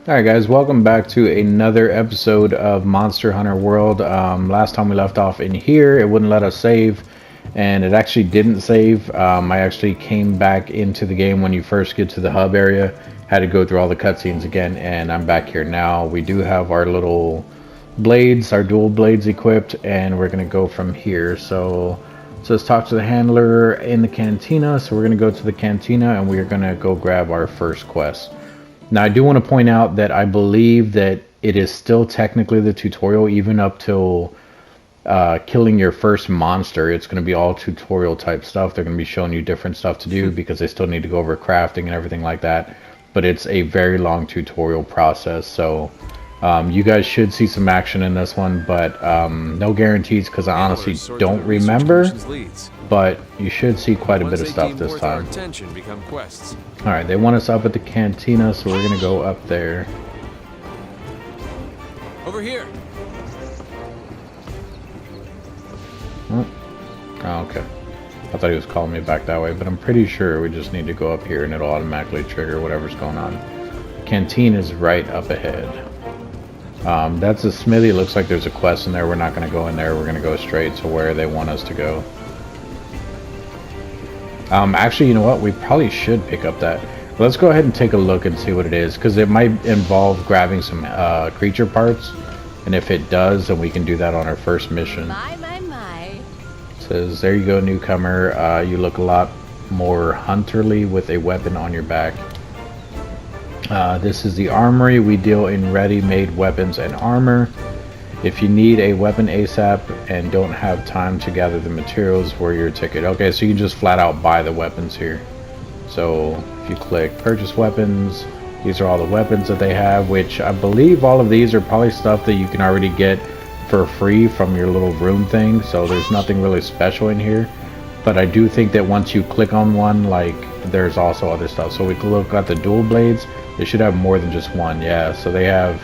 Alright guys, welcome back to another episode of Monster Hunter World. Last time we left off in here, it wouldn't let us save, and it actually didn't save. I actually came back into the game when you first get to the hub area, had to go through all the cutscenes again, and I'm back here now. We do have our little blades, our dual blades equipped, and we're going to go from here. So let's talk to the handler in the cantina. So we're going to go to the cantina, and we're going to go grab our first quest. Now, I do want to point out that I believe that it is still technically the tutorial, even up till killing your first monster. It's going to be all tutorial type stuff. They're going to be showing you different stuff to do because they still need to go over crafting and everything like that. But it's a very long tutorial process, so you guys should see some action in this one, but no guarantees because I honestly don't remember. But you should see quite a bit of stuff this time. Alright, they want us up at the cantina, so we're gonna go up there. Over here. Oh, okay. I thought he was calling me back that way, but I'm pretty sure we just need to go up here and it'll automatically trigger whatever's going on. Canteen is right up ahead. That's a smithy. It looks like there's a quest in there. We're not going to go in there. We're going to go straight to where they want us to go. Actually, you know what? We probably should pick up that. Let's go ahead and take a look and see what it is, because it might involve grabbing some creature parts, and if it does, then we can do that on our first mission. My. It says, there you go, newcomer. You look a lot more hunterly with a weapon on your back. This is the armory. We deal in ready-made weapons and armor. If you need a weapon ASAP and don't have time to gather the materials, where your ticket. Okay, so you just flat out buy the weapons here. So if you click purchase weapons, these are all the weapons that they have, which I believe all of these are probably stuff that you can already get for free from your little room thing. So there's nothing really special in here. But I do think that once you click on one, like, there's also other stuff. So we can look at the dual blades. They should have more than just one. Yeah, so they have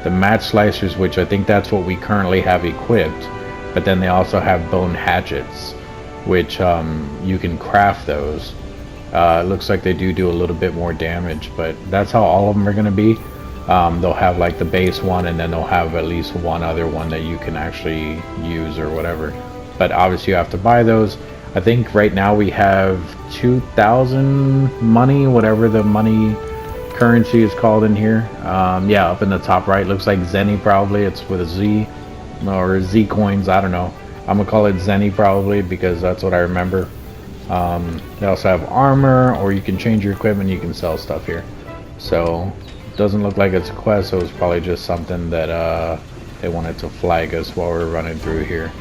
the match slicers, which I think that's what we currently have equipped, but then they also have bone hatchets, which you can craft those. It looks like they do a little bit more damage, but that's how all of them are going to be. They'll have like the base one, and then they'll have at least one other one that you can actually use or whatever, but obviously you have to buy those. I think right now we have 2,000 money, whatever the money currency is called in here. Yeah, up in the top right, looks like Zenny probably. It's with a Z, or Z coins, I don't know. I'm gonna call it Zenny probably because that's what I remember. They also have armor, or you can change your equipment. You can sell stuff here. So it doesn't look like it's a quest, so it's probably just something that they wanted to flag us while we're running through here.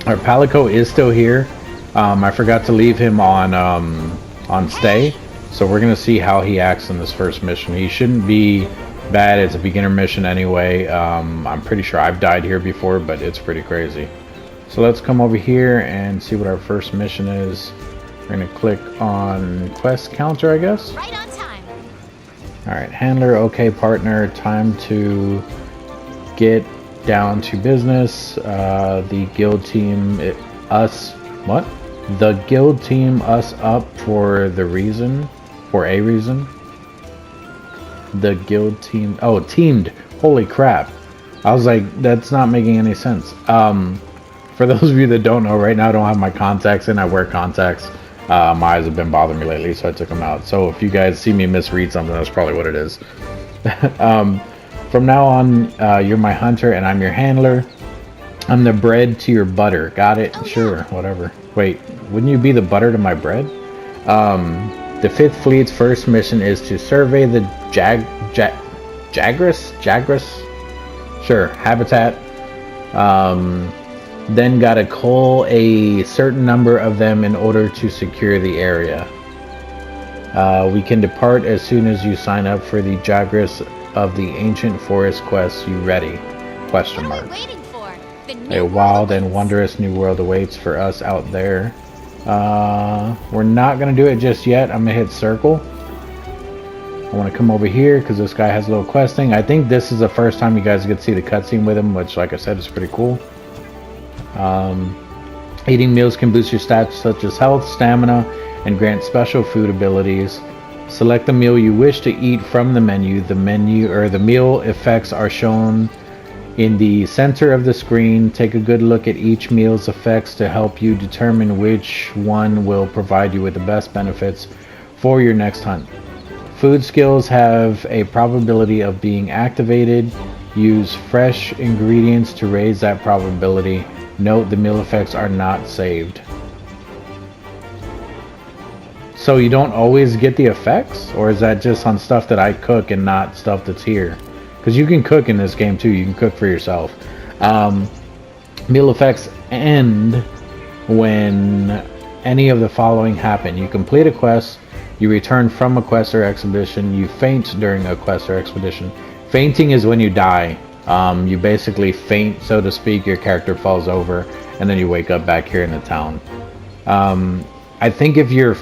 Our Palico is still here. I forgot to leave him on stay. So we're going to see how he acts in this first mission. He shouldn't be bad. It's a beginner mission anyway. I'm pretty sure I've died here before, but it's pretty crazy. So let's come over here and see what our first mission is. We're going to click on quest counter, I guess. Right on time. Alright, handler, okay, partner. Time to get down to business. The guild team, The guild team us up for a reason. The guild team, teamed. Holy crap. I was like, that's not making any sense. For those of you that don't know, right now I don't have my contacts in. I wear contacts. My eyes have been bothering me lately, so I took them out. So if you guys see me misread something, that's probably what it is. From now on, you're my hunter and I'm your handler. I'm the bread to your butter. Got it? Oh, sure, yeah. Whatever. Wait, wouldn't you be the butter to my bread? The 5th Fleet's first mission is to survey the Jagras? Sure, habitat. Then gotta cull a certain number of them in order to secure the area. We can depart as soon as you sign up for the Jagras of the Ancient Forest quest. You ready? Question mark. A wild and wondrous new world awaits for us out there. We're not gonna do it just yet. I'm gonna hit circle. I want to come over here because this guy has a little questing. I think this is the first time you guys get to see the cutscene with him, which, like I said, is pretty cool. Eating meals can boost your stats such as health, stamina, and grant special food abilities. Select the meal you wish to eat from the menu. The meal effects are shown in the center of the screen. Take a good look at each meal's effects to help you determine which one will provide you with the best benefits for your next hunt. Food skills have a probability of being activated. Use fresh ingredients to raise that probability. Note the meal effects are not saved. So you don't always get the effects? Or is that just on stuff that I cook and not stuff that's here? Because you can cook in this game too. You can cook for yourself. Meal effects end when any of the following happen. You complete a quest. You return from a quest or expedition. You faint during a quest or expedition. Fainting is when you die. You basically faint, so to speak. Your character falls over, and then you wake up back here in the town. I think if you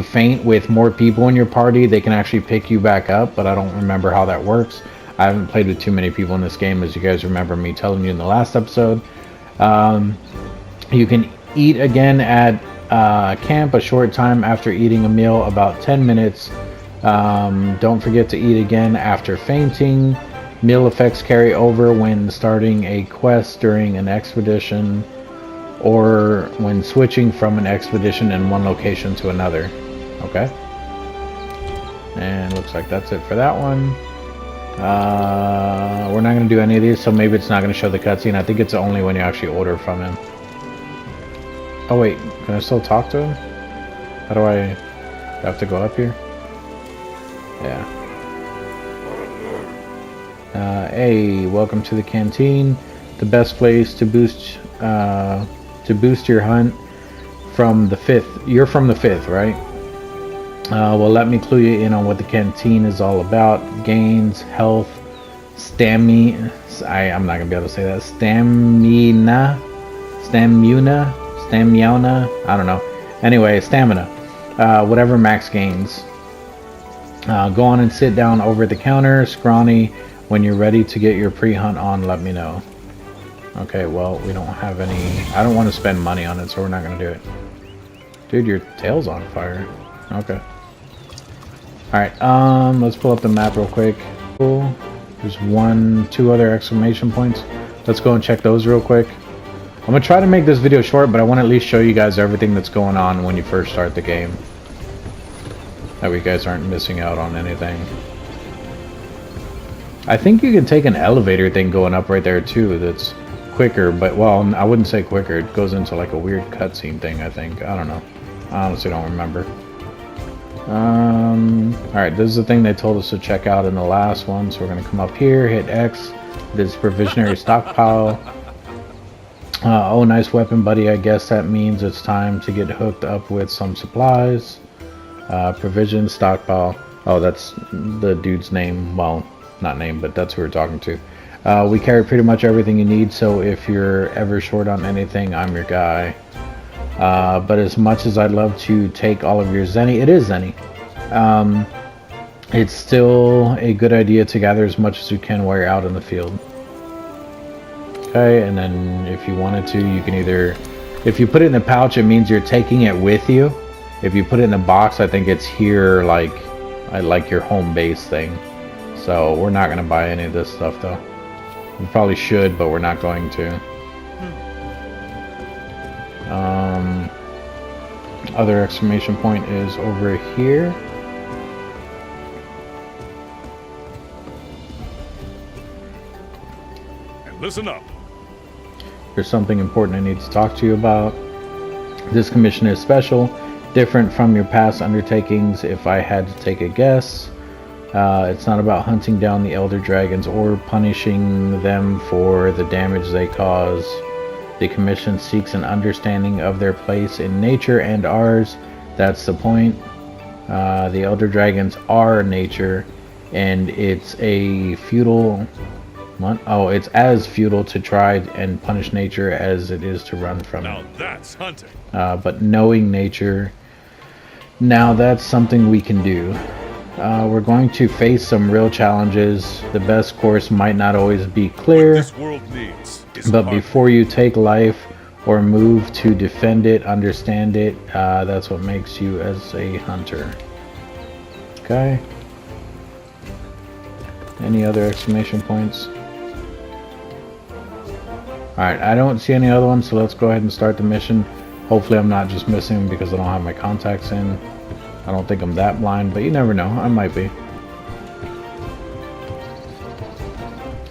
faint with more people in your party, they can actually pick you back up, but I don't remember how that works. I haven't played with too many people in this game, as you guys remember me telling you in the last episode. You can eat again at camp a short time after eating a meal, about 10 minutes. Don't forget to eat again after fainting. Meal effects carry over when starting a quest during an expedition, or when switching from an expedition in one location to another. Okay. And looks like that's it for that one. We're not going to do any of these, so maybe it's not going to show the cutscene. I think it's only when you actually order from him. Oh wait, can I still talk to him? How do I have to go up here? Yeah. Hey, welcome to the canteen. The best place to boost your hunt from the 5th. You're from the 5th, right? Well, let me clue you in on what the canteen is all about. Gains, health, stamina. I'm not gonna be able to say that. Stamina. I don't know. Anyway, stamina. Whatever max gains. Go on and sit down over the counter. Scrawny, when you're ready to get your pre-hunt on, let me know. Okay, well, we don't have any... I don't want to spend money on it, so we're not going to do it. Dude, your tail's on fire. Okay. Alright, let's pull up the map real quick. Cool. There's two other exclamation points. Let's go and check those real quick. I'm going to try to make this video short, but I want to at least show you guys everything that's going on when you first start the game. That way you guys aren't missing out on anything. I think you can take an elevator thing going up right there too that's quicker, but well, I wouldn't say quicker. It goes into like a weird cutscene thing, I think. I don't know. I honestly don't remember. Alright, this is the thing they told us to check out in the last one, so we're going to come up here, hit X. This provisionary stockpile. Oh, nice weapon, buddy. I guess that means it's time to get hooked up with some supplies. Provision stockpile. Oh, that's the dude's name. Well, not name, but that's who we're talking to. We carry pretty much everything you need, so if you're ever short on anything, I'm your guy. But as much as I'd love to take all of your Zenny, it is Zenny. It's still a good idea to gather as much as you can while you're out in the field. Okay, and then if you wanted to, you can either... If you put it in the pouch, it means you're taking it with you. If you put it in the box, I think it's here, like your home base thing. So we're not going to buy any of this stuff, though. We probably should, but we're not going to. Other exclamation point is over here. And listen up. There's something important I need to talk to you about. This commission is special, different from your past undertakings, if I had to take a guess. It's not about hunting down the elder dragons or punishing them for the damage they cause. The commission seeks an understanding of their place in nature and ours. That's the point. The elder dragons are nature, and it's a futile... What? Oh, it's as futile to try and punish nature as it is to run from it. Now that's hunting. But knowing nature, now that's something we can do. We're going to face some real challenges. The best course might not always be clear. What this world needs is but heart. before you take life or move to defend it, understand it. That's what makes you as a hunter. Okay. Any other exclamation points? Alright, I don't see any other ones, so let's go ahead and start the mission. Hopefully I'm not just missing them because I don't have my contacts in. I don't think I'm that blind, but you never know. I might be.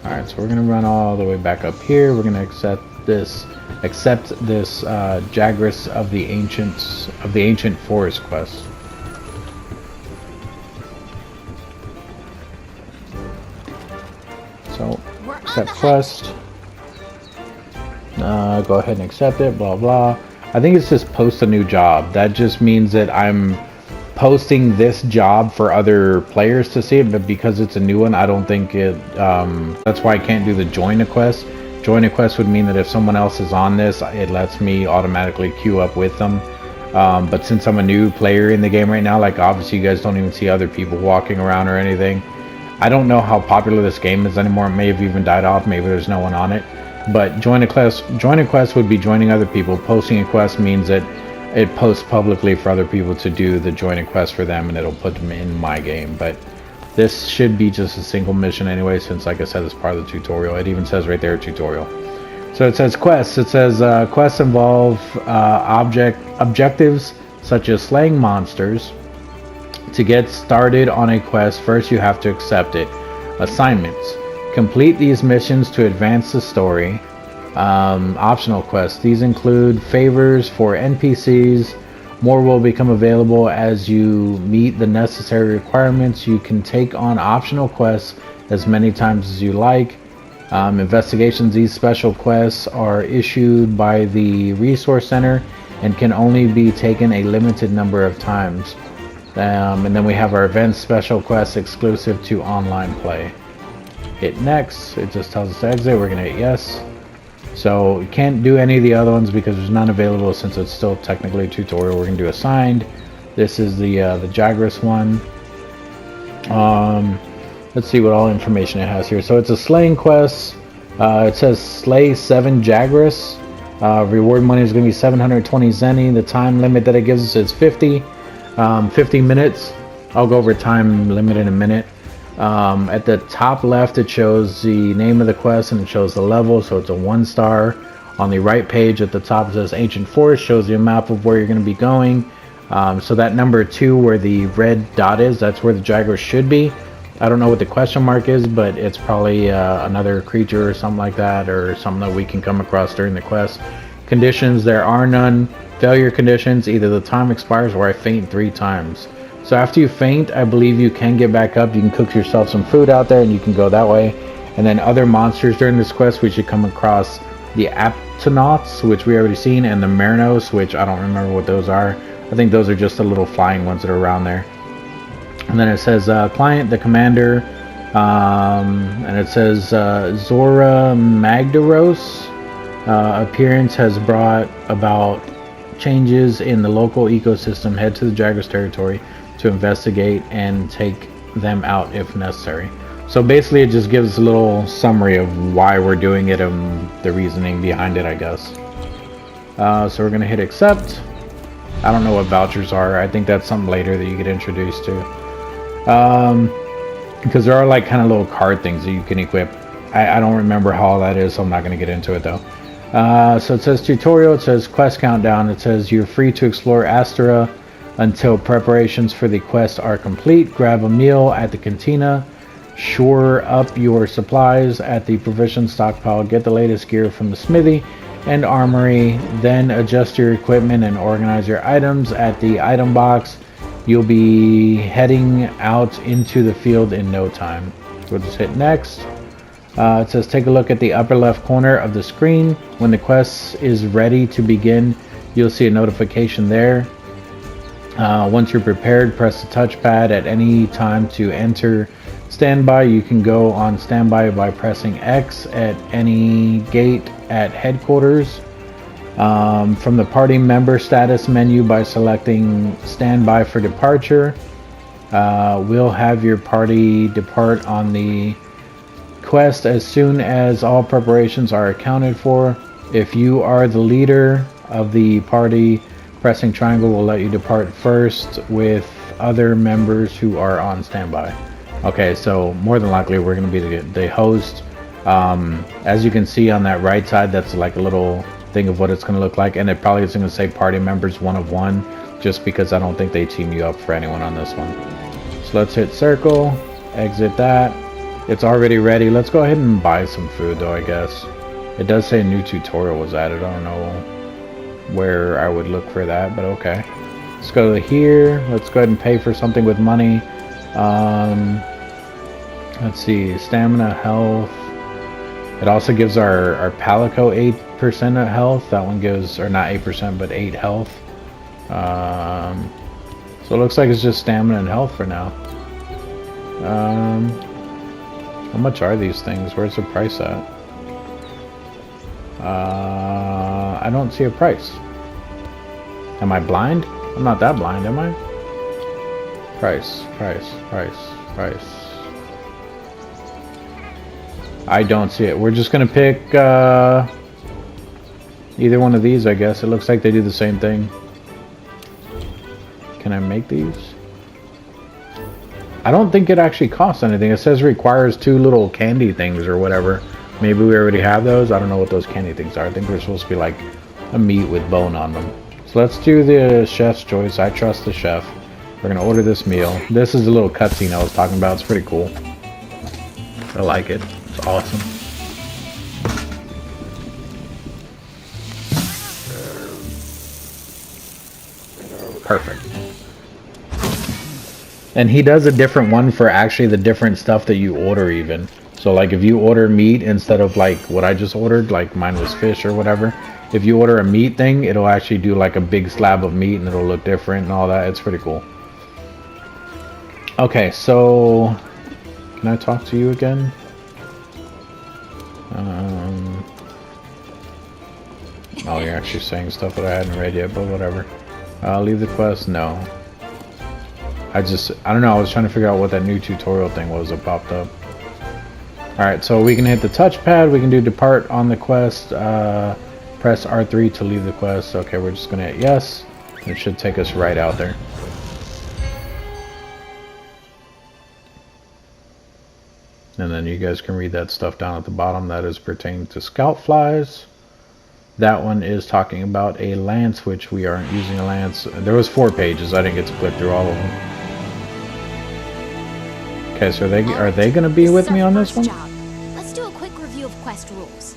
Alright, so we're going to run all the way back up here. We're going to accept this Jagras of the Ancient Forest quest. So, accept quest. Go ahead and accept it, blah blah. I think it's just post a new job. That just means that I'm posting this job for other players to see it, but because it's a new one, I don't think it, that's why I can't do the join a quest. Join a quest would mean that if someone else is on this, it lets me automatically queue up with them. But since I'm a new player in the game right now, like obviously you guys don't even see other people walking around or anything. I don't know how popular this game is anymore. It may have even died off. Maybe there's no one on it. But join a quest would be joining other people. Posting a quest means that it posts publicly for other people to do the join a quest for them, and it'll put them in my game. But this should be just a single mission anyway, since like I said, it's part of the tutorial. It even says right there, tutorial. So it says quests. It says quests involve objectives such as slaying monsters. To get started on a quest, first you have to accept it. Assignments. Complete these missions to advance the story. Optional quests. These include favors for NPCs. More will become available as you meet the necessary requirements. You can take on optional quests as many times as you like. Investigations. These special quests are issued by the resource center and can only be taken a limited number of times. And then we have our events special quests exclusive to online play. Hit next. It just tells us to exit. We're going to hit yes. So you can't do any of the other ones because there's none available since it's still technically a tutorial. We're going to do assigned. This is the Jagras one. Let's see what all information it has here. So it's a slaying quest. It says slay 7 Jagras. Reward money is going to be 720 Zenny. The time limit that it gives us is 50 minutes. I'll go over time limit in a minute. At the top left it shows the name of the quest and it shows the level, so it's a 1-star. On the right page at the top it says Ancient Forest, shows you a map of where you're going to be going. So that number 2 where the red dot is, that's where the Jagras should be. I don't know what the question mark is, but it's probably another creature or something like that, or something that we can come across during the quest. Conditions, there are none. Failure conditions, either the time expires or I faint 3 times. So after you faint, I believe you can get back up. You can cook yourself some food out there and you can go that way. And then other monsters during this quest, we should come across the Aptonauts, which we already seen, and the Marinos, which I don't remember what those are. I think those are just the little flying ones that are around there. And then it says client, the commander, and it says Zora Magdaros appearance has brought about changes in the local ecosystem. Head to the Jagras territory to investigate and take them out if necessary. So basically it just gives a little summary of why we're doing it and the reasoning behind it, I guess. So we're going to hit accept. I don't know what vouchers are. I think that's something later that you get introduced to. Because there are like kind of little card things that you can equip. I don't remember how all that is, so I'm not going to get into it though. So it says tutorial, it says quest countdown, it says you're free to explore Astera until preparations for the quest are complete. Grab a meal at the cantina, shore up your supplies at the provision stockpile, get the latest gear from the smithy and armory, then adjust your equipment and organize your items at the item box. You'll be heading out into the field in no time. We'll just hit next. It says take a look at the upper left corner of the screen. When the quest is ready to begin, you'll see a notification there. Once you're prepared, press the touchpad at any time to enter standby. You can go on standby by pressing X at any gate at headquarters. From the party member status menu by selecting standby for departure. We'll have your party depart on the quest as soon as all preparations are accounted for. If you are the leader of the party, pressing triangle will let you depart first with other members who are on standby. Okay, so more than likely we're going to be the host. As you can see on that right side, that's like a little thing of what it's going to look like, and it probably is going to say party members 1 of 1, just because I don't think they team you up for anyone on this one. So let's hit circle, exit that. It's already ready. Let's go ahead and buy some food though, I guess. It does say a new tutorial was added. I don't know where I would look for that, but okay. Let's go to here. Let's go ahead and pay for something with money. Let's see, stamina, health. It also gives our Palico 8% of health. That one gives, or not 8%, but 8 health. So it looks like it's just stamina and health for now. How much are these things? Where's the price at? I don't see a price. Am I blind? I'm not that blind, am I? Price. I don't see it. We're just gonna pick either one of these, I guess. It looks like they do the same thing. Can I make these? I don't think it actually costs anything. It says requires 2 little candy things or whatever. Maybe we already have those. I don't know what those candy things are. I think they're supposed to be like a meat with bone on them. So let's do the chef's choice. I trust the chef. We're gonna order this meal. This is a little cutscene I was talking about. It's pretty cool. I like it. It's awesome. Perfect. And he does a different one for actually the different stuff that you order even. So like if you order meat instead of like what I just ordered, like mine was fish or whatever. If you order a meat thing, it'll actually do like a big slab of meat and it'll look different and all that. It's pretty cool. Okay, so can I talk to you again? Oh, you're actually saying stuff that I hadn't read yet, but whatever. Leave the quest? No. I don't know, I was trying to figure out what that new tutorial thing was that popped up. Alright, so we can hit the touchpad, we can do depart on the quest, press R3 to leave the quest. Okay, we're just gonna hit yes. It should take us right out there. And then you guys can read that stuff down at the bottom that is pertaining to scout flies. That one is talking about a lance, which we aren't using a lance. There was 4 pages. I didn't get to flip through all of them. Okay, so are they going to be with me on this one? Let's do a quick review of quest rules.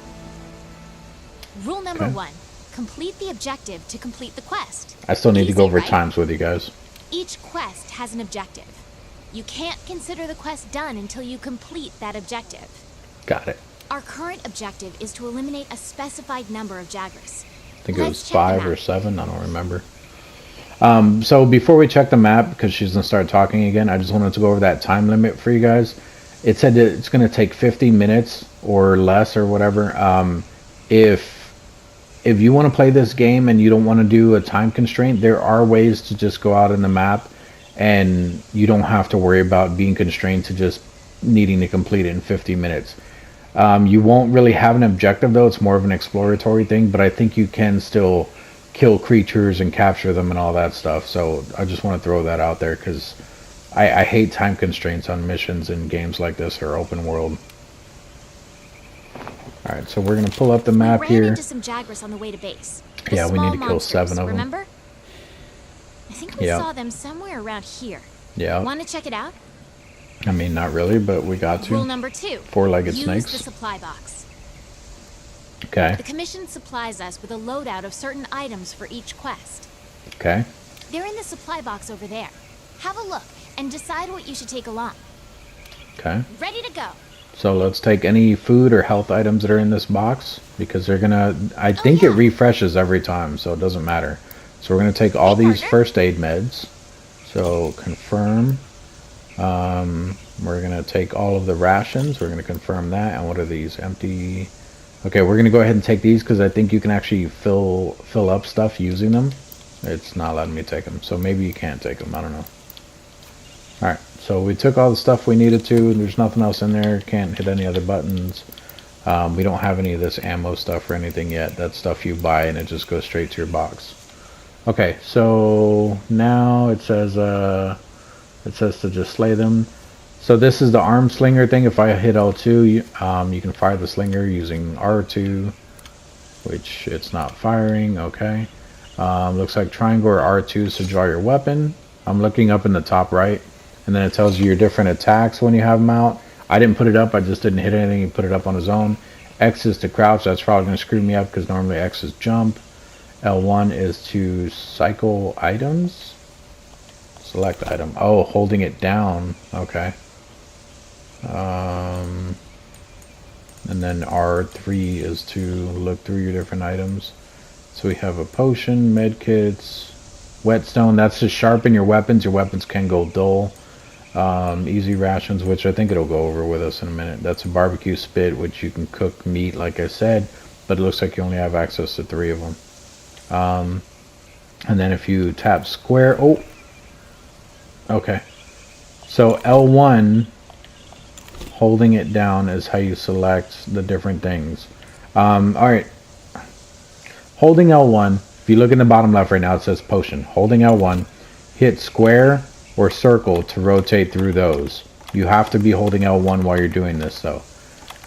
Rule number 1. Complete the objective to complete the quest. I still need to go over times with you guys. Each quest has an objective. You can't consider the quest done until you complete that objective. Got it. Our current objective is to eliminate a specified number of Jagras. I think it was 5 or 7, I don't remember. So before we check the map, because she's going to start talking again, I just wanted to go over that time limit for you guys. It said that it's going to take 50 minutes or less or whatever. If you want to play this game and you don't want to do a time constraint, there are ways to just go out in the map and you don't have to worry about being constrained to just needing to complete it in 50 minutes. You won't really have an objective though, it's more of an exploratory thing, but I think you can still kill creatures and capture them and all that stuff. So I just want to throw that out there because I hate time constraints on missions in games like this or open world. Alright, so we're going to pull up the map here. We ran into some Jagras on the way to base. Yeah, we need to kill 7 of them. Remember? I think we saw them somewhere around here. Yeah. Want to check it out? I mean, not really, but we got to. Rule number 2. 4-legged snakes. Use the supply box. Okay. The commission supplies us with a loadout of certain items for each quest. Okay. They're in the supply box over there. Have a look and decide what you should take along. Okay. Ready to go. So let's take any food or health items that are in this box because they're gonna, I think it refreshes every time, so it doesn't matter. So we're gonna take all these first aid meds. So confirm. We're gonna take all of the rations. We're gonna confirm that. And what are these? Empty. Okay, we're gonna go ahead and take these because I think you can actually fill up stuff using them. It's not letting me take them, so maybe you can't take them. I don't know. All right, so we took all the stuff we needed to. There's nothing else in there. Can't hit any other buttons. We don't have any of this ammo stuff or anything yet. That's stuff you buy and it just goes straight to your box. Okay, so now it says It says to just slay them. So this is the arm slinger thing. If I hit L2, you can fire the slinger using R2, which it's not firing. Okay. Looks like triangle or R2 is to draw your weapon. I'm looking up in the top right, and then it tells you your different attacks when you have them out. I didn't put it up. I just didn't hit anything. He put it up on his own. X is to crouch. That's probably going to screw me up because normally X is jump. L1 is to cycle items. Select item. Oh, holding it down. Okay. And then R3 is to look through your different items. So we have a potion, medkits, whetstone. That's to sharpen your weapons. Your weapons can go dull. Easy rations, which I think it'll go over with us in a minute. That's a barbecue spit, which you can cook meat, like I said, but it looks like you only have access to 3 of them. And then if you tap square, oh, okay. So L1, holding it down, is how you select the different things. All right. Holding L1, if you look in the bottom left right now, it says potion. Holding L1, hit square or circle to rotate through those. You have to be holding L1 while you're doing this, though.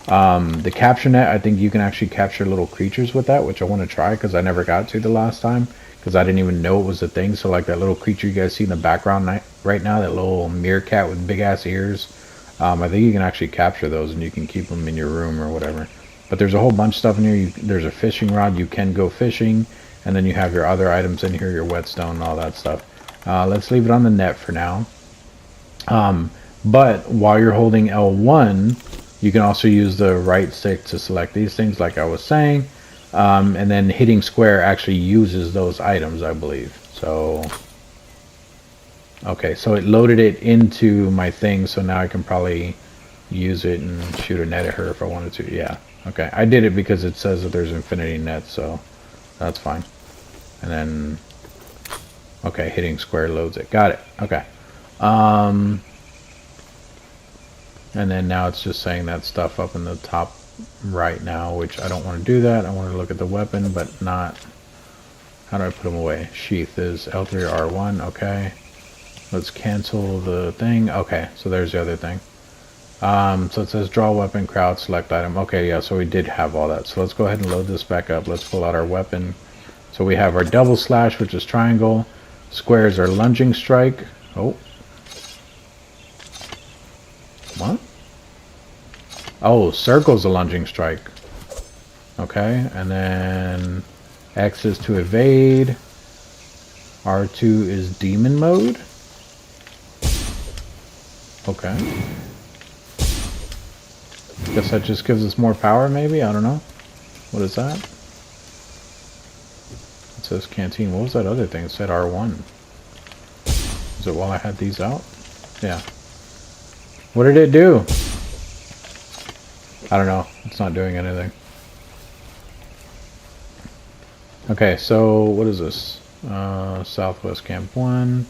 The capture net, I think you can actually capture little creatures with that, which I want to try because I never got to the last time because I didn't even know it was a thing. So like that little creature you guys see in the background right now, that little meerkat with big ass ears, I think you can actually capture those and you can keep them in your room or whatever. But there's a whole bunch of stuff in here. There's a fishing rod. You can go fishing. And then you have your other items in here, your whetstone and all that stuff. Let's leave it on the net for now. But while you're holding L1, you can also use the right stick to select these things like I was saying. And then hitting square actually uses those items, I believe. So, okay, so it loaded it into my thing. So now I can probably use it and shoot a net at her if I wanted to. Yeah. Okay, I did it because it says that there's infinity nets, so that's fine. And then, okay, hitting square loads it. Got it. Okay. And then now it's just saying that stuff up in the top right now, which I don't want to do that. I want to look at the weapon, but not. How do I put them away? Sheath is L3 or R1. Okay. Let's cancel the thing. Okay, so there's the other thing. So it says draw weapon, crowd, select item. Okay, yeah, so we did have all that. So let's go ahead and load this back up. Let's pull out our weapon. So we have our double slash, which is triangle. Squares are lunging strike. Oh. What? Oh, circle's a lunging strike. Okay, and then X is to evade. R2 is demon mode. Okay. Guess that just gives us more power, maybe? I don't know. What is that? It says canteen. What was that other thing? It said R1. Is it while I had these out? Yeah. What did it do? I don't know. It's not doing anything. Okay, so what is this? Southwest Camp 1.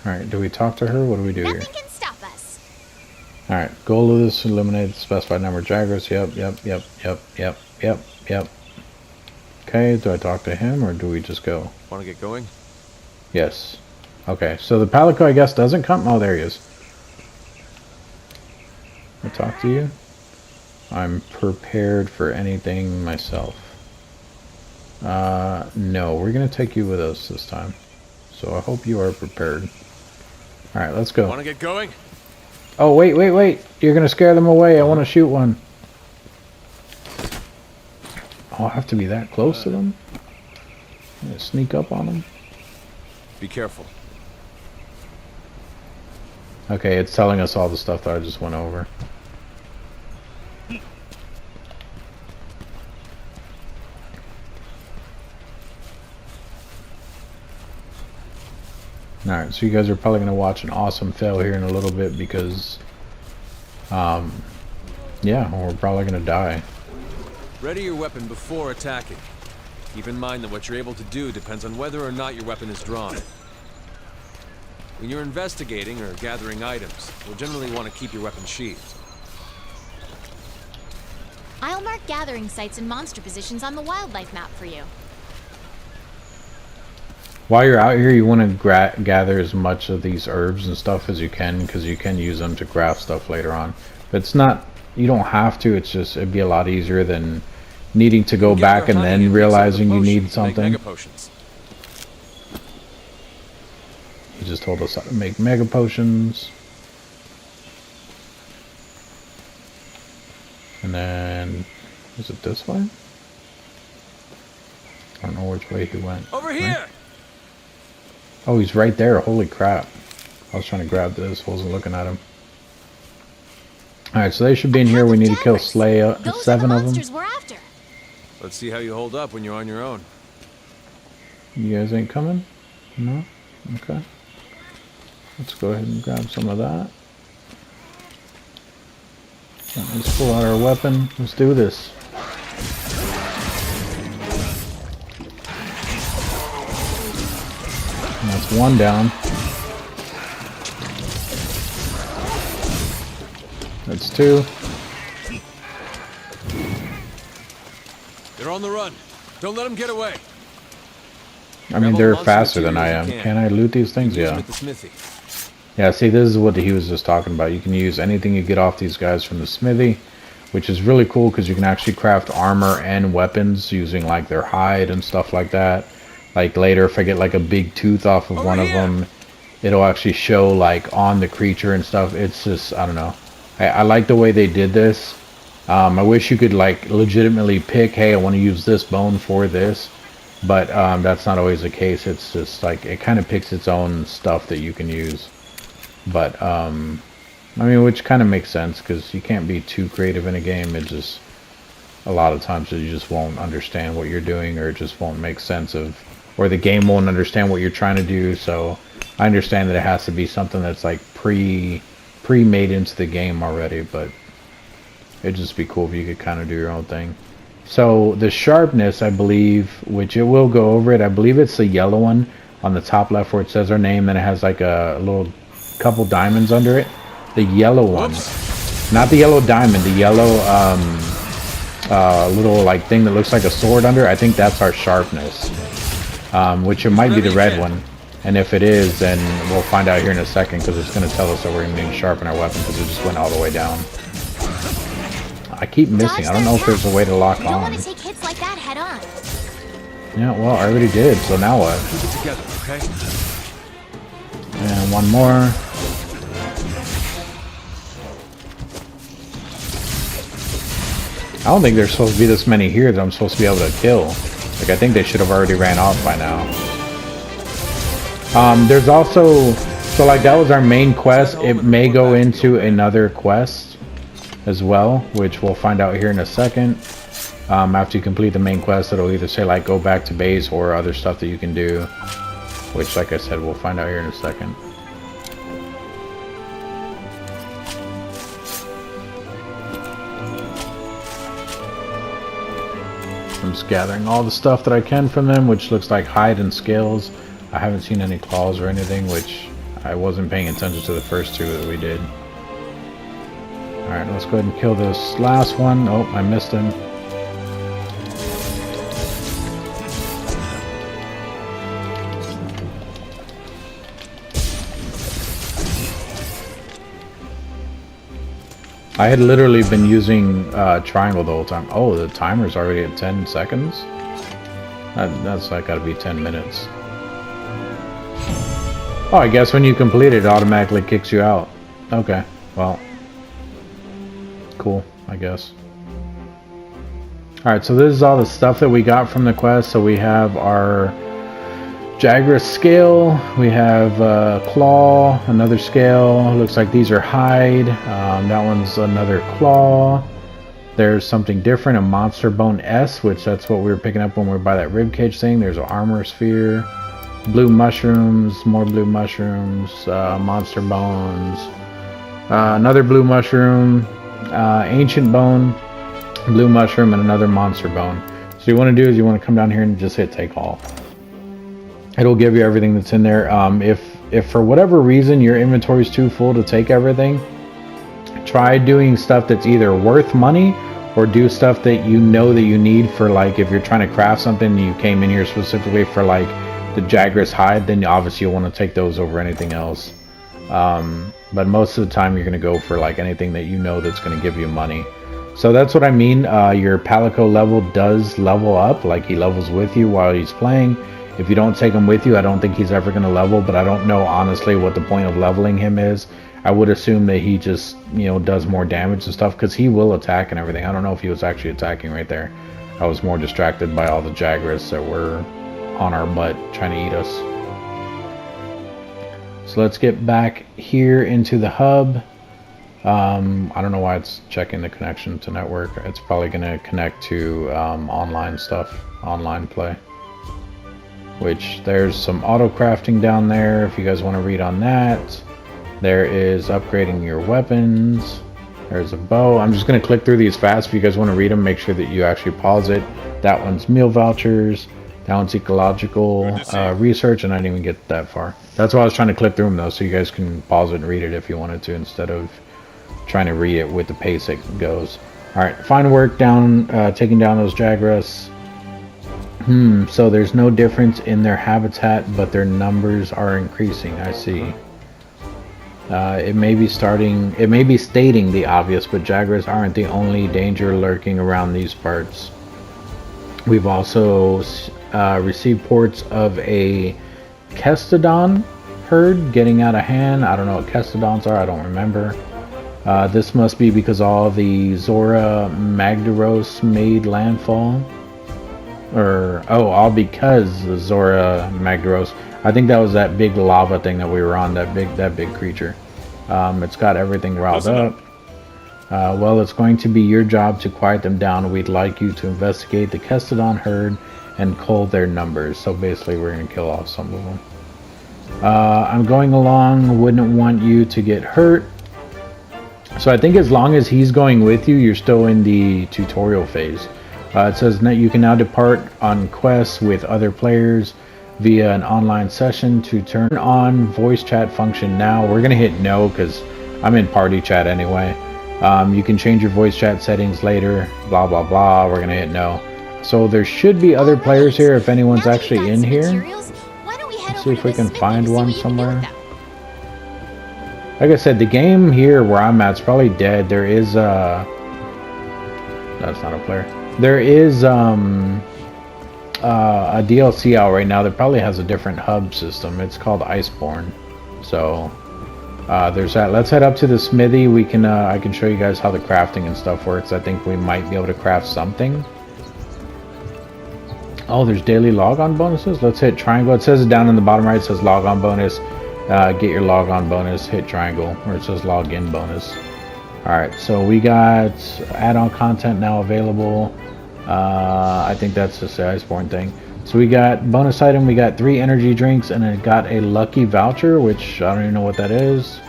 Alright, do we talk to her? What do we do here? Nothing can stop us. Alright, goal of this, eliminate the specified number of jaggers. Yep. Okay, do I talk to him or do we just go? Want to get going? Yes. Okay, so the Palico, I guess, doesn't come. Oh, there he is. I talk to you. I'm prepared for anything myself. No, we're going to take you with us this time. So I hope you are prepared. Alright, let's go. Want to get going? Oh, wait. You're going to scare them away. I want to shoot one. Oh, I have to be that close to them? I'm gonna sneak up on them? Be careful. Okay, it's telling us all the stuff that I just went over. Alright, so you guys are probably going to watch an awesome fail here in a little bit because, yeah, we're probably going to die. Ready your weapon before attacking. Keep in mind that what you're able to do depends on whether or not your weapon is drawn. When you're investigating or gathering items, you'll generally want to keep your weapon sheathed. I'll mark gathering sites and monster positions on the wildlife map for you. While you're out here, you want to gather as much of these herbs and stuff as you can, because you can use them to craft stuff later on. But it's not, you don't have to, it's just, it'd be a lot easier than needing to go back and then realizing you need something. He just told us how to make mega potions. And then, is it this way? I don't know which way he went. Over here! Oh, he's right there. Holy crap. I was trying to grab this. Wasn't looking at him. Alright, so they should be in here. We need to kill Slay 7 of them. We're after. Let's see how you hold up when you're on your own. You guys ain't coming? No? Okay. Let's go ahead and grab some of that. Let's pull out our weapon. Let's do this. And that's one down. That's 2. They're on the run. Don't let them get away. I mean, they're faster than I am. Can I loot these things? Yeah. Yeah, see, this is what he was just talking about. You can use anything you get off these guys from the smithy, which is really cool because you can actually craft armor and weapons using like their hide and stuff like that. Like later, if I get like a big tooth off of one of them, it'll actually show like on the creature and stuff. It's just, I don't know. I like the way they did this. I wish you could like legitimately pick, hey, I want to use this bone for this. But that's not always the case. It's just like, it kind of picks its own stuff that you can use. But, I mean, which kind of makes sense because you can't be too creative in a game. It just, a lot of times you just won't understand what you're doing, or it just won't make sense of, or the game won't understand what you're trying to do. So I understand that it has to be something that's like pre-made into the game already, but it'd just be cool if you could kind of do your own thing. So the sharpness, I believe, which it will go over it, I believe it's the yellow one on the top left where it says our name, then it has like a little couple diamonds under it. The yellow one, not the yellow diamond, the yellow little like thing that looks like a sword under, I think that's our sharpness, which it might be the red one. And if it is, then we'll find out here in a second, because it's going to tell us that we're going to need to sharpen our weapon, because it just went all the way down. I keep missing. I don't know if there's a way to lock on. You don't want to take hits like that head on. Yeah, well, I already did, so now what? Keep it together, okay? And one more. I don't think there's supposed to be this many here that I'm supposed to be able to kill. Like, I think they should have already ran off by now. There's also, so like that was our main quest. It may go into another quest as well, which we'll find out here in a second. After you complete the main quest, it'll either say like go back to base or other stuff that you can do, which like I said, we'll find out here in a second. I'm just gathering all the stuff that I can from them, which looks like hide and scales. I haven't seen any claws or anything, which I wasn't paying attention to the first 2 that we did. Alright, let's go ahead and kill this last one. Oh, I missed him. I had literally been using triangle the whole time. Oh, the timer's already at 10 seconds? That's like gotta be 10 minutes. Oh, I guess when you complete it, it automatically kicks you out. Okay, well. Cool, I guess. Alright, so this is all the stuff that we got from the quest. So we have our Jagras scale, we have claw, another scale. Looks like these are hide. That one's another claw. There's something different, a monster bone S, which that's what we were picking up when we were by that ribcage thing. There's an armor sphere. Blue mushrooms, more blue mushrooms, monster bones, another blue mushroom, ancient bone, blue mushroom, and another monster bone. So you want to do is you want to come down here and just hit take all. It'll give you everything that's in there. If for whatever reason your inventory is too full to take everything, try doing stuff that's either worth money or do stuff that you know that you need for, like, if you're trying to craft something and you came in here specifically for like the Jagras hide, then obviously you'll want to take those over anything else. But most of the time you're going to go for like anything that you know that's going to give you money. So that's what I mean. Your Palico level does level up, like he levels with you while he's playing. If you don't take him with you, I don't think he's ever going to level, but I don't know honestly what the point of leveling him is. I would assume that he just, you know, does more damage and stuff, because he will attack and everything. I don't know if he was actually attacking right there. I was more distracted by all the Jagras that were on our butt trying to eat us. So let's get back here into the hub. I don't know why it's checking the connection to network. It's probably going to connect to online stuff, online play. Which there's some auto crafting down there if you guys want to read on that. There is upgrading your weapons. There's a bow. I'm just going to click through these fast. If you guys want to read them, make sure that you actually pause it. That one's meal vouchers. That one's ecological research, and I didn't even get that far. That's why I was trying to click through them though, so you guys can pause it and read it if you wanted to, instead of trying to read it with the pace it goes. Alright, fine work down, taking down those Jagras. So there's no difference in their habitat, but their numbers are increasing. I see. It may be stating the obvious, but Jagras aren't the only danger lurking around these parts. We've also received reports of a Kestodon herd getting out of hand. I don't know what Kestodons are, I don't remember. This must be because all the Zora Magdaros made landfall. All because the Zora Magdaros. I think that was that big lava thing that we were on, that big creature. It's got everything riled up. Well, it's going to be your job to quiet them down. We'd like you to investigate the Kestodon herd and cull their numbers. So basically we're going to kill off some of them. I'm going along, wouldn't want you to get hurt. So I think as long as he's going with you, you're still in the tutorial phase. It says that you can now depart on quests with other players via an online session. To turn on voice chat function now, we're going to hit no because I'm in party chat anyway. You can change your voice chat settings later, blah blah blah. We're going to hit no. So there should be other players here if anyone's actually in here. Let's see if we can find one somewhere. Like I said, the game here where I'm at is probably dead. There is that's not a player. There is a DLC out right now that probably has a different hub system. It's called Iceborne. So there's that. Let's head up to the smithy. We can I can show you guys how the crafting and stuff works. I think we might be able to craft something. Oh, there's daily log-on bonuses. Let's hit triangle. It says it down in the bottom right. It says log-on bonus. Get your log-on bonus. Hit triangle, or it says log-in bonus. Alright, so we got add-on content now available. I think that's just the Iceborne thing. So we got bonus item, we got 3 energy drinks, and it got a lucky voucher, which I don't even know what that is.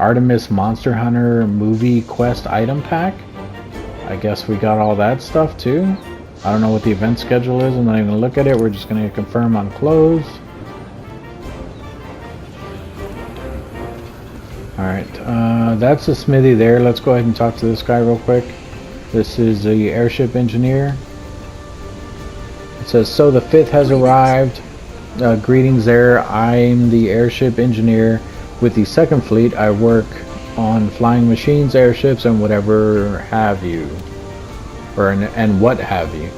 Artemis Monster Hunter movie quest item pack. I guess we got all that stuff too. I don't know what the event schedule is. I'm not even going to look at it. We're just going to confirm on close. Alright, that's the smithy there. Let's go ahead and talk to this guy real quick. This is the airship engineer. It says, so the 5th has arrived. Greetings there. I'm the airship engineer with the 2nd Fleet. I work on flying machines, airships, and whatever have you. And what have you.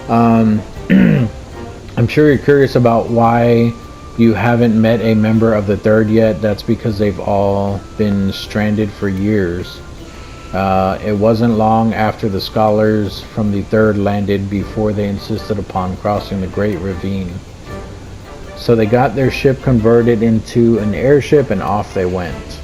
I'm sure you're curious about why you haven't met a member of the 3rd yet. That's because they've all been stranded for years. It wasn't long after the scholars from the 3rd landed before they insisted upon crossing the Great Ravine. So they got their ship converted into an airship and off they went.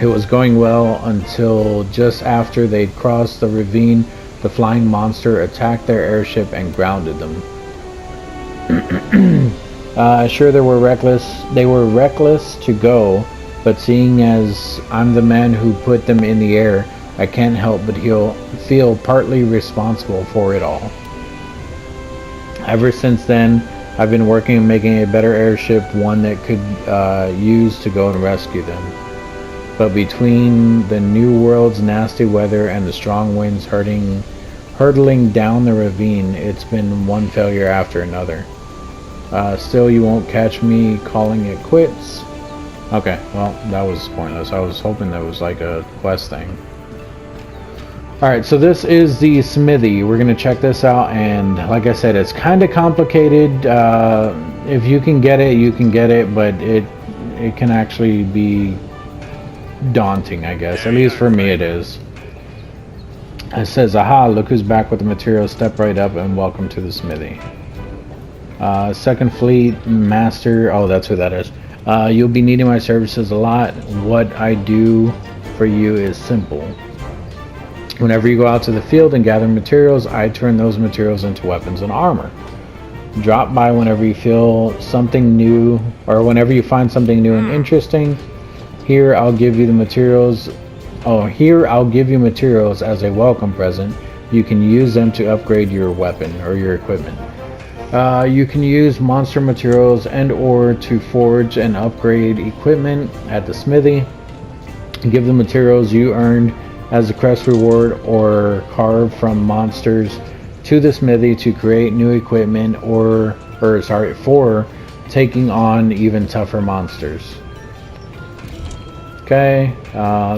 It was going well until just after they'd crossed the ravine, the flying monster attacked their airship and grounded them. Sure, they were reckless to go, but seeing as I'm the man who put them in the air, I can't help but feel partly responsible for it all. Ever since then, I've been working on making a better airship, one that could use to go and rescue them. But between the New World's nasty weather and the strong winds hurting hurtling down the ravine. It's been one failure after another. Still, you won't catch me calling it quits. Okay, well, that was pointless. I was hoping that was like a quest thing. Alright, so this is the smithy. We're going to check this out, and like I said, it's kind of complicated. If you can get it, you can get it, but it can actually be daunting, I guess. At least for me it is. It says, aha, look who's back with the materials. Step right up and welcome to the smithy. Second Fleet Master. Oh, that's who that is. You'll be needing my services a lot. What I do for you is simple. Whenever you go out to the field and gather materials, I turn those materials into weapons and armor. Drop by whenever you feel something new, or whenever you find something new and interesting. Here I'll give you the materials. Oh, here I'll give you materials as a welcome present. You can use them to upgrade your weapon or your equipment. You can use monster materials and or to forge and upgrade equipment at the smithy. Give the materials you earned as a quest reward or carve from monsters to the smithy to create new equipment for taking on even tougher monsters. Okay,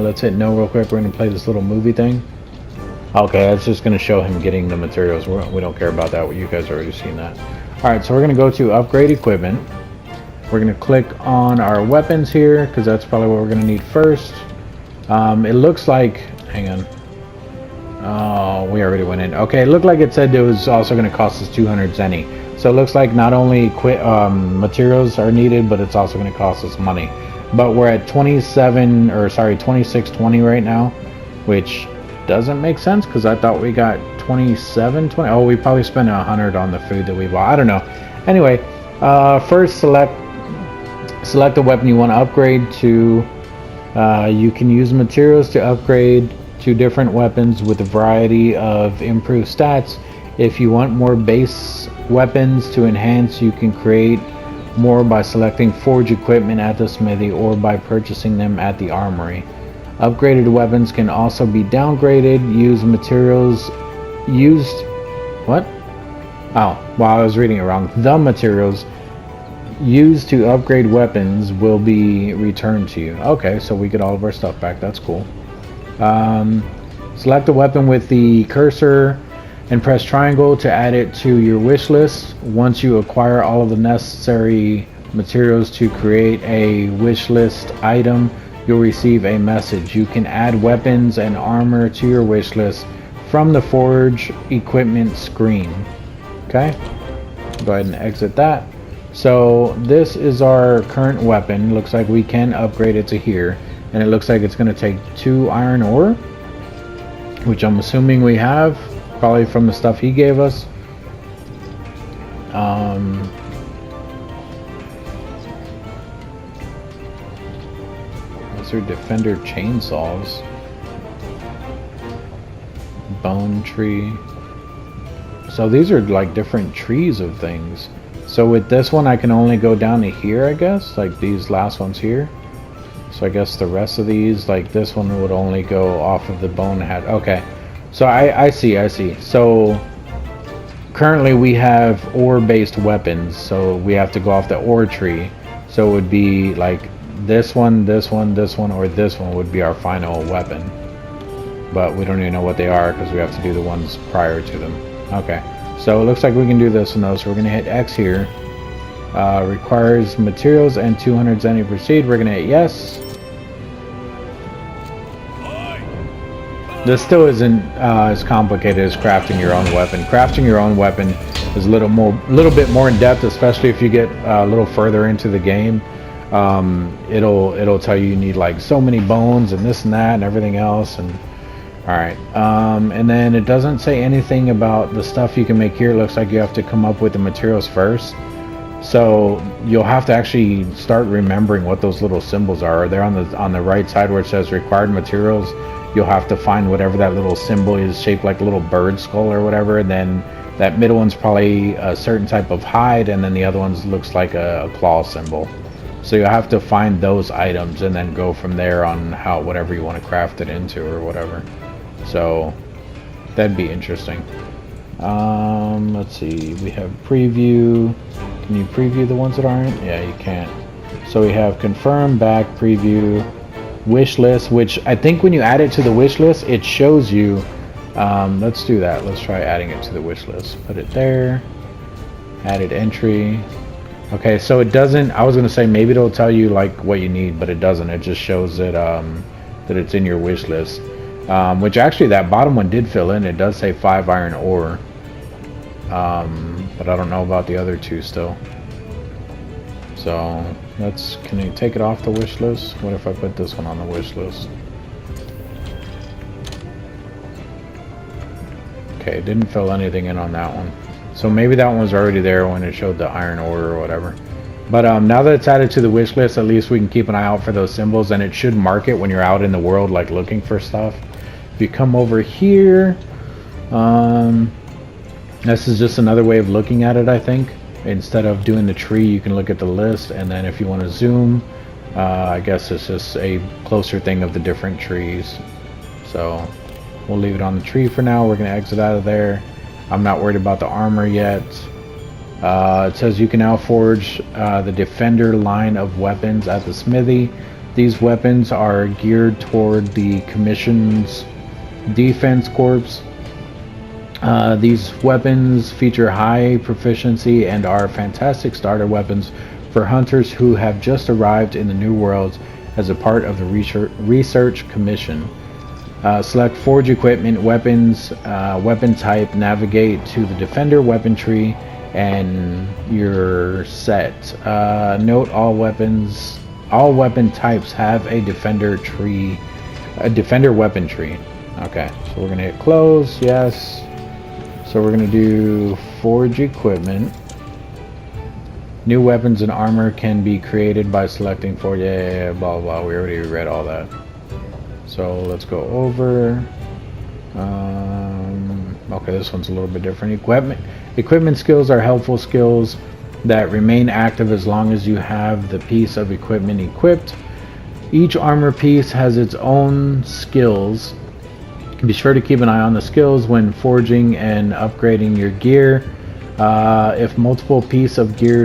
let's hit no real quick. We're going to play this little movie thing. Okay, that's just going to show him getting the materials. We don't care about that. You guys already seen that. Alright, so we're going to go to upgrade equipment. We're going to click on our weapons here, because that's probably what we're going to need first. It looks like... Hang on. Oh, we already went in. Okay, it looked like it said it was also going to cost us 200 zenny. So it looks like not only materials are needed, but it's also going to cost us money. But we're at 2620 right now, which doesn't make sense because I thought we got 2720. Oh, we probably spent 100 on the food that we bought. I don't know. Anyway, first select the weapon you want to upgrade to. You can use materials to upgrade to different weapons with a variety of improved stats. If you want more base weapons to enhance, you can create more by selecting forge equipment at the smithy or by purchasing them at the armory. Upgraded weapons can also be downgraded. Use materials used... What? Oh, well, I was reading it wrong. The materials used to upgrade weapons will be returned to you. Okay, so we get all of our stuff back. That's cool. Select a weapon with the cursor and press triangle to add it to your wish list. Once you acquire all of the necessary materials to create a wish list item, you'll receive a message. You can add weapons and armor to your wish list from the forge equipment screen. Okay, go ahead and exit that. So this is our current weapon. Looks like we can upgrade it to here, and it looks like it's going to take 2 iron ore, which I'm assuming we have, probably from the stuff he gave us. Those are defender chainsaws. Bone tree. So these are like different trees of things. So with this one I can only go down to here, I guess, like these last ones here. So I guess the rest of these, like this one would only go off of the bone hat. Okay, so I see. So currently we have ore based weapons, so we have to go off the ore tree. So it would be like this one, or this one would be our final weapon. But we don't even know what they are because we have to do the ones prior to them. Okay, so it looks like we can do this and those. So we're going to hit X here. Requires materials and 200 zenny proceed. We're going to hit yes. This still isn't as complicated as crafting your own weapon. Crafting your own weapon is a little bit more in depth, especially if you get a little further into the game. It'll tell you need like so many bones and this and that and everything else. And alright, and then it doesn't say anything about the stuff you can make here. It looks like you have to come up with the materials first. So you'll have to actually start remembering what those little symbols are. They're on the right side where it says required materials. You'll have to find whatever that little symbol is, shaped like a little bird skull or whatever. And then that middle one's probably a certain type of hide, and then the other one looks like a claw symbol. So you'll have to find those items and then go from there on how whatever you want to craft it into or whatever. So That'd be interesting. Let's see. We have preview. Can you preview the ones that aren't? Yeah, you can't. So we have confirm, back, preview, wish list, which I think when you add it to the wish list, it shows you. Let's do that. Let's try adding it to the wish list. Put it there. Added entry. Okay, so it doesn't. I was gonna say maybe it'll tell you like what you need, but it doesn't. It just shows that that it's in your wish list. Which actually that bottom one did fill in. It does say 5 iron ore. But I don't know about the other two still. So can you take it off the wish list? What if I put this one on the wish list? Okay, it didn't fill anything in on that one. So maybe that one was already there when it showed the iron ore or whatever. But now that it's added to the wish list, at least we can keep an eye out for those symbols, and it should mark it when you're out in the world like looking for stuff. If you come over here, this is just another way of looking at it, I think. Instead of doing the tree, you can look at the list, and then if you want to zoom, I guess it's just a closer thing of the different trees. So we'll leave it on the tree for now. We're going to exit out of there. I'm not worried about the armor yet. It says you can now forge the Defender line of weapons at the smithy. These weapons are geared toward the Commission's Defense Corps. These weapons feature high proficiency and are fantastic starter weapons for hunters who have just arrived in the New World as a part of the Research Commission. Select Forge Equipment, Weapons, Weapon Type, navigate to the Defender weapon tree, and you're set. Note all weapon types have a Defender weapon tree. Okay, so we're gonna hit close, yes. So we're gonna do Forge Equipment. New weapons and armor can be created by selecting Forge, blah blah. We already read all that. So let's go over. Okay, this one's a little bit different. Equipment skills are helpful skills that remain active as long as you have the piece of equipment equipped. Each armor piece has its own skills. Be sure to keep an eye on the skills when forging and upgrading your gear. If multiple pieces of gear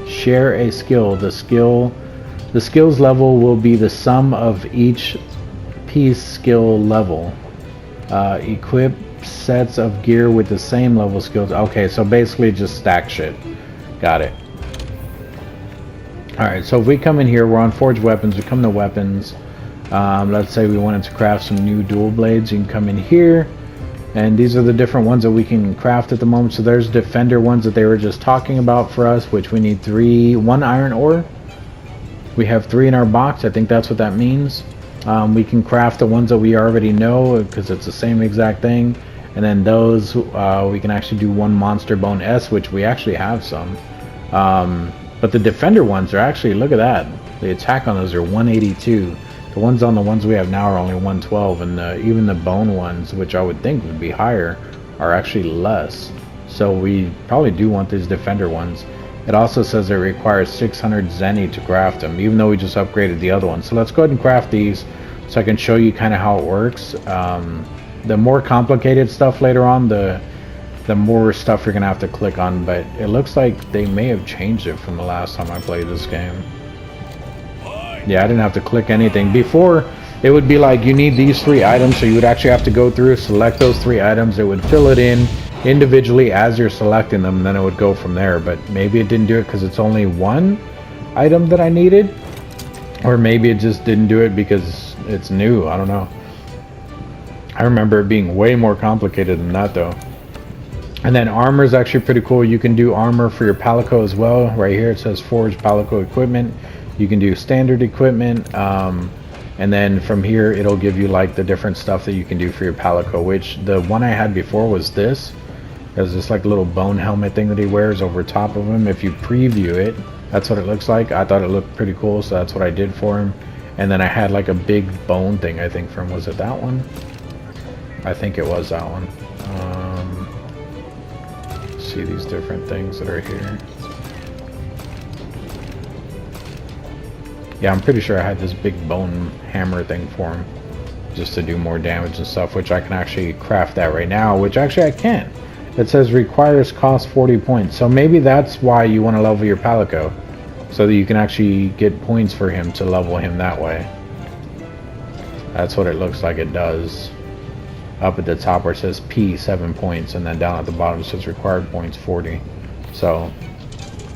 share a skill, the skills level will be the sum of each piece skill level. Equip sets of gear with the same level skills. Okay, so basically just stack shit. Got it. Alright, so if we come in here, we're on Forge Weapons, we come to Weapons. Let's say we wanted to craft some new dual blades. You can come in here, and these are the different ones that we can craft at the moment. So there's Defender ones that they were just talking about for us, which we need 1 iron ore. We have 3 in our box. I think that's what that means. We can craft the ones that we already know because it's the same exact thing. And then those, we can actually do 1 Monster Bone S, which we actually have some. But the Defender ones are actually, look at that. The attack on those are 182. The ones on the ones we have now are only 112. And even the Bone ones, which I would think would be higher, are actually less. So we probably do want these Defender ones. It also says it requires 600 Zenny to craft them, even though we just upgraded the other one. So let's go ahead and craft these so I can show you kind of how it works. The more complicated stuff later on, the more stuff you're going to have to click on. But it looks like they may have changed it from the last time I played this game. Yeah, I didn't have to click anything. Before, it would be like you need these 3 items, so you would actually have to go through, select those 3 items. It would fill it in individually as you're selecting them, and then it would go from there. But maybe it didn't do it because it's only 1 item that I needed, or maybe it just didn't do it because it's new. I don't know. I remember it being way more complicated than that though. And then armor is actually pretty cool. You can do armor for your Palico as well. Right here it says Forge Palico Equipment. You can do standard equipment, and then from here it'll give you like the different stuff that you can do for your Palico, which the one I had before was this. There's this like little bone helmet thing that he wears over top of him. If you preview it, that's what it looks like. I thought it looked pretty cool, so that's what I did for him. And then I had like a big bone thing, I think from, was it that one? I think it was that one. See these different things that are here. Yeah, I'm pretty sure I had this big bone hammer thing for him, just to do more damage and stuff, which I can actually craft that right now, which actually I can. It says requires cost 40 points, so maybe that's why you want to level your Palico, so that you can actually get points for him to level him that way. That's what it looks like it does. Up at the top where it says P, 7 points, and then down at the bottom it says required points 40. So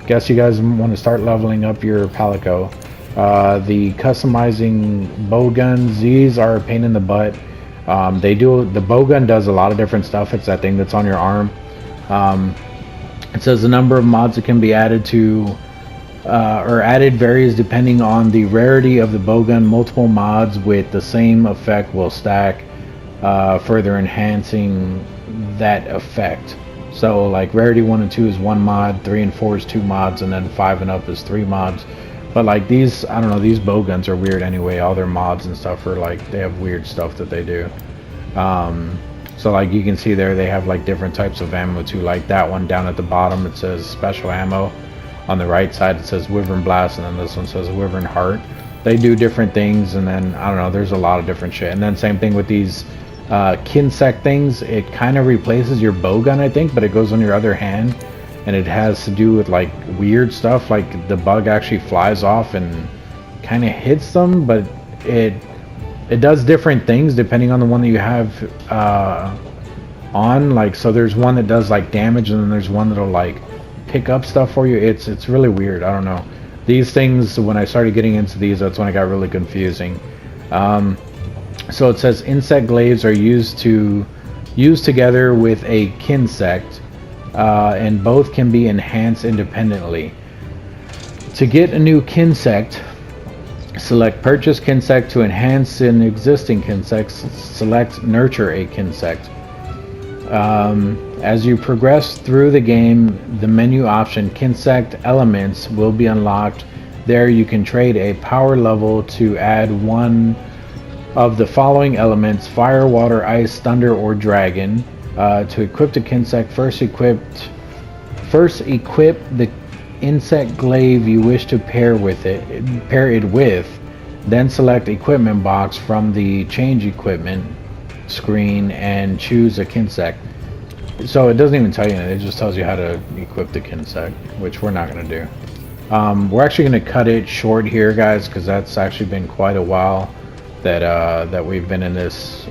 guess you guys want to start leveling up your Palico. The customizing bow guns, these are a pain in the butt. The bow gun does a lot of different stuff. It's that thing that's on your arm. It says the number of mods that can be added to or added varies depending on the rarity of the bow gun. Multiple mods with the same effect will stack, further enhancing that effect. So like rarity 1 and 2 is 1 mod, 3 and 4 is 2 mods, and then 5 and up is 3 mods. But like these, I don't know, these bow guns are weird anyway. All their mods and stuff are like, they have weird stuff that they do. So like you can see there, they have like different types of ammo too. Like that one down at the bottom, it says special ammo. On the right side it says Wyvern Blast, and then this one says Wyvern Heart. They do different things, and then I don't know, there's a lot of different shit. And then same thing with these Kinsect things. It kind of replaces your bow gun, I think, but it goes on your other hand, and it has to do with like weird stuff. Like the bug actually flies off and kind of hits them, but it does different things depending on the one that you have on. Like, so there's one that does like damage, and then there's one that'll like pick up stuff for you. It's really weird. I don't know. These things, when I started getting into these, that's when it got really confusing. So it says insect glaives are used together with a Kinsect, and both can be enhanced independently. To get a new Kinsect, select purchase Kinsect. To enhance an existing Kinsect, select nurture a Kinsect. As you progress through the game, the menu option Kinsect Elements will be unlocked. There you can trade a power level to add one of the following elements: fire, water, ice, thunder, or dragon. To equip the Kinsect, first equip the insect glaive you wish to pair it with. Then select equipment box from the change equipment screen and choose a Kinsect. So it doesn't even tell you anything, it just tells you how to equip the Kinsect, which we're not going to do. We're actually going to cut it short here, guys, because that's actually been quite a while that we've been in this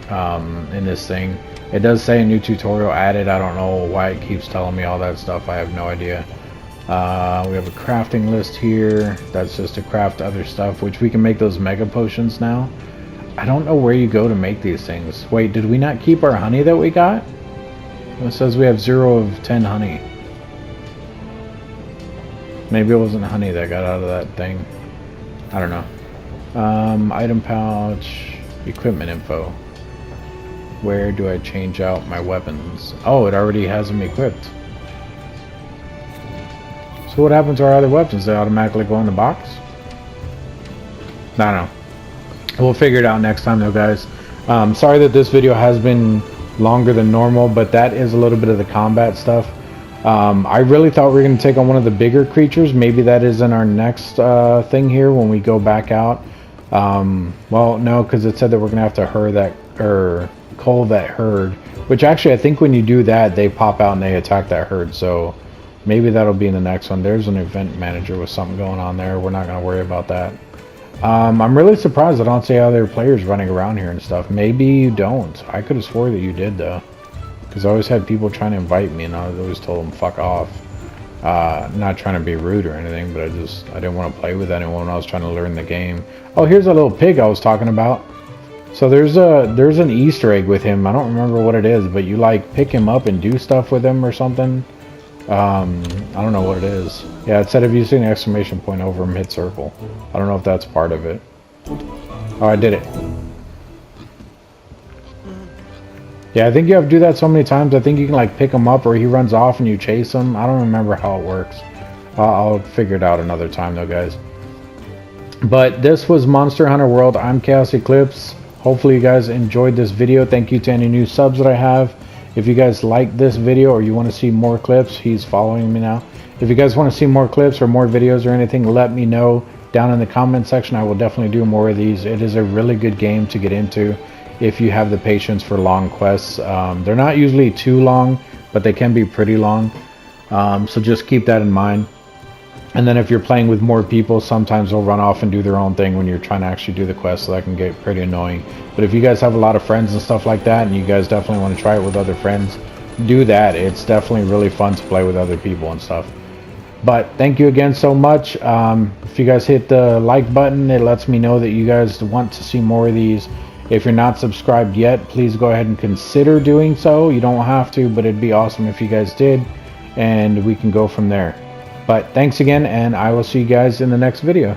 thing. It does say a new tutorial added. I don't know why it keeps telling me all that stuff. I have no idea. We have a crafting list here. That's just to craft other stuff, which we can make those mega potions now. I don't know where you go to make these things. Wait, did we not keep our honey that we got? It says we have 0 of 10 honey. Maybe it wasn't honey that got out of that thing. I don't know. Item pouch, equipment info. Where do I change out my weapons? Oh, it already has them equipped. So what happens to our other weapons? They automatically go in the box? I don't know. We'll figure it out next time though, guys. Sorry that this video has been longer than normal, but that is a little bit of the combat stuff. I really thought we were going to take on one of the bigger creatures. Maybe that is in our next thing here when we go back out. Well, no, because it said that we're going to have to herd that, or cull that herd, which actually I think when you do that, they pop out and they attack that herd. So maybe that'll be in the next one. There's an event manager with something going on there. We're not going to worry about that. I'm really surprised I don't see other players running around here and stuff. Maybe you don't. I could have swore that you did though, because I always had people trying to invite me and I always told them fuck off. Not trying to be rude or anything, but I didn't want to play with anyone when I was trying to learn the game. Oh, here's a little pig I was talking about. So there's an Easter egg with him. I don't remember what it is, but you like pick him up and do stuff with him or something. I don't know what it is. Yeah, it said if you see an exclamation point over him, hit circle. I don't know if that's part of it. Oh, I did it. Yeah, I think you have to do that so many times. I think you can like pick him up or he runs off and you chase him. I don't remember how it works. I'll figure it out another time though, guys. But this was Monster Hunter World. I'm ChaosEclipse. Hopefully you guys enjoyed this video. Thank you to any new subs that I have. If you guys like this video or you want to see more clips, he's following me now. If you guys want to see more clips or more videos or anything, let me know. down in the comment section. I will definitely do more of these. It is a really good game to get into if you have the patience for long quests. They're not usually too long, but they can be pretty long. So just keep that in mind. And then if you're playing with more people, sometimes they'll run off and do their own thing when you're trying to actually do the quest, so that can get pretty annoying. But if you guys have a lot of friends and stuff like that, and you guys definitely want to try it with other friends, do that. It's definitely really fun to play with other people and stuff. But thank you again so much. If you guys hit the like button, it lets me know that you guys want to see more of these. If you're not subscribed yet, please go ahead and consider doing so. You don't have to, but it'd be awesome if you guys did, and we can go from there. But thanks again, and I will see you guys in the next video.